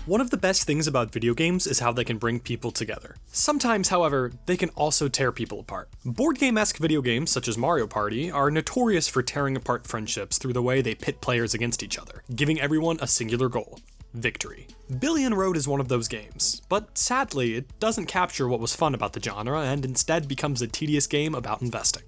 One of the best things about video games is how they can bring people together. Sometimes, however, they can also tear people apart. Board game-esque video games such as Mario Party are notorious for tearing apart friendships through the way they pit players against each other, giving everyone a singular goal: victory. Billion Road is one of those games, but sadly, it doesn't capture what was fun about the genre and instead becomes a tedious game about investing.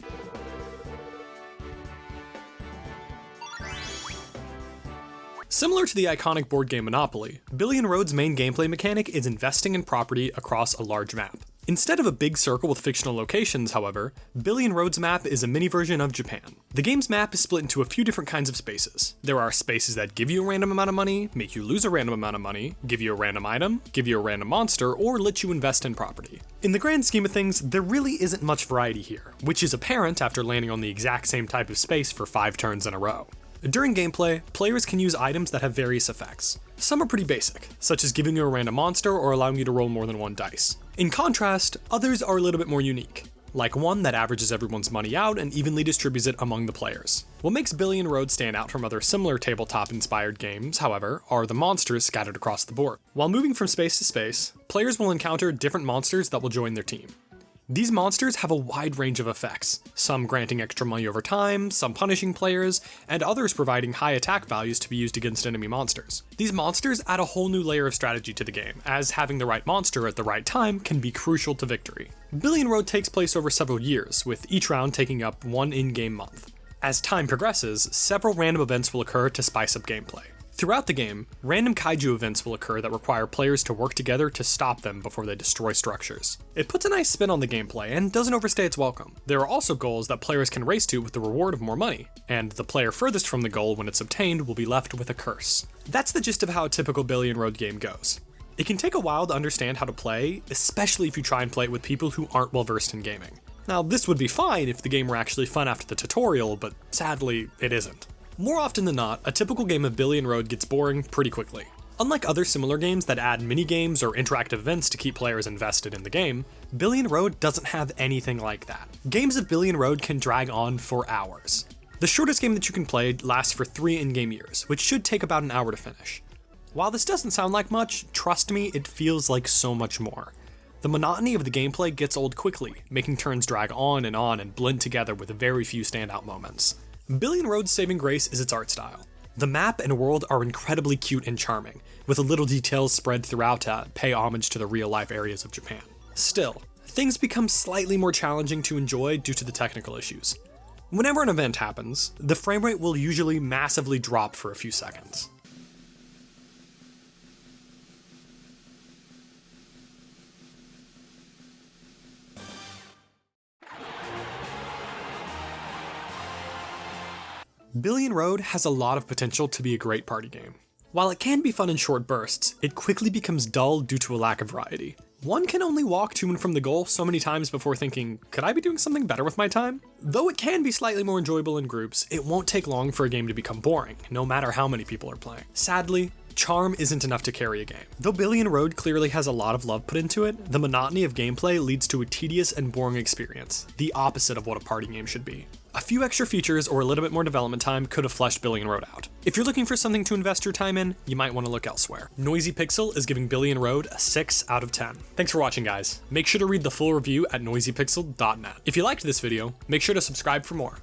Similar to the iconic board game Monopoly, Billion Road's main gameplay mechanic is investing in property across a large map. Instead of a big circle with fictional locations, however, Billion Road's map is a mini version of Japan. The game's map is split into a few different kinds of spaces. There are spaces that give you a random amount of money, make you lose a random amount of money, give you a random item, give you a random monster, or let you invest in property. In the grand scheme of things, there really isn't much variety here, which is apparent after landing on the exact same type of space for 5 turns in a row. During gameplay, players can use items that have various effects. Some are pretty basic, such as giving you a random monster or allowing you to roll more than 1 dice. In contrast, others are a little bit more unique, like one that averages everyone's money out and evenly distributes it among the players. What makes Billion Road stand out from other similar tabletop-inspired games, however, are the monsters scattered across the board. While moving from space to space, players will encounter different monsters that will join their team. These monsters have a wide range of effects, some granting extra money over time, some punishing players, and others providing high attack values to be used against enemy monsters. These monsters add a whole new layer of strategy to the game, as having the right monster at the right time can be crucial to victory. Billion Road takes place over several years, with each round taking up 1 in-game month. As time progresses, several random events will occur to spice up gameplay. Throughout the game, random kaiju events will occur that require players to work together to stop them before they destroy structures. It puts a nice spin on the gameplay and doesn't overstay its welcome. There are also goals that players can race to with the reward of more money, and the player furthest from the goal when it's obtained will be left with a curse. That's the gist of how a typical Billion Road game goes. It can take a while to understand how to play, especially if you try and play it with people who aren't well versed in gaming. Now, this would be fine if the game were actually fun after the tutorial, but sadly, it isn't. More often than not, a typical game of Billion Road gets boring pretty quickly. Unlike other similar games that add mini-games or interactive events to keep players invested in the game, Billion Road doesn't have anything like that. Games of Billion Road can drag on for hours. The shortest game that you can play lasts for 3 in-game years, which should take about an hour to finish. While this doesn't sound like much, trust me, it feels like so much more. The monotony of the gameplay gets old quickly, making turns drag on and blend together with very few standout moments. Billion Road's saving grace is its art style. The map and world are incredibly cute and charming, with little details spread throughout to pay homage to the real-life areas of Japan. Still, things become slightly more challenging to enjoy due to the technical issues. Whenever an event happens, the frame rate will usually massively drop for a few seconds. Billion Road has a lot of potential to be a great party game. While it can be fun in short bursts, it quickly becomes dull due to a lack of variety. One can only walk to and from the goal so many times before thinking, could I be doing something better with my time? Though it can be slightly more enjoyable in groups, it won't take long for a game to become boring, no matter how many people are playing. Sadly, charm isn't enough to carry a game. Though Billion Road clearly has a lot of love put into it, the monotony of gameplay leads to a tedious and boring experience, the opposite of what a party game should be. A few extra features or a little bit more development time could have fleshed Billion Road out. If you're looking for something to invest your time in, you might want to look elsewhere. Noisy Pixel is giving Billion Road a 6 out of 10. Thanks for watching, guys. Make sure to read the full review at noisypixel.net. If you liked this video, make sure to subscribe for more.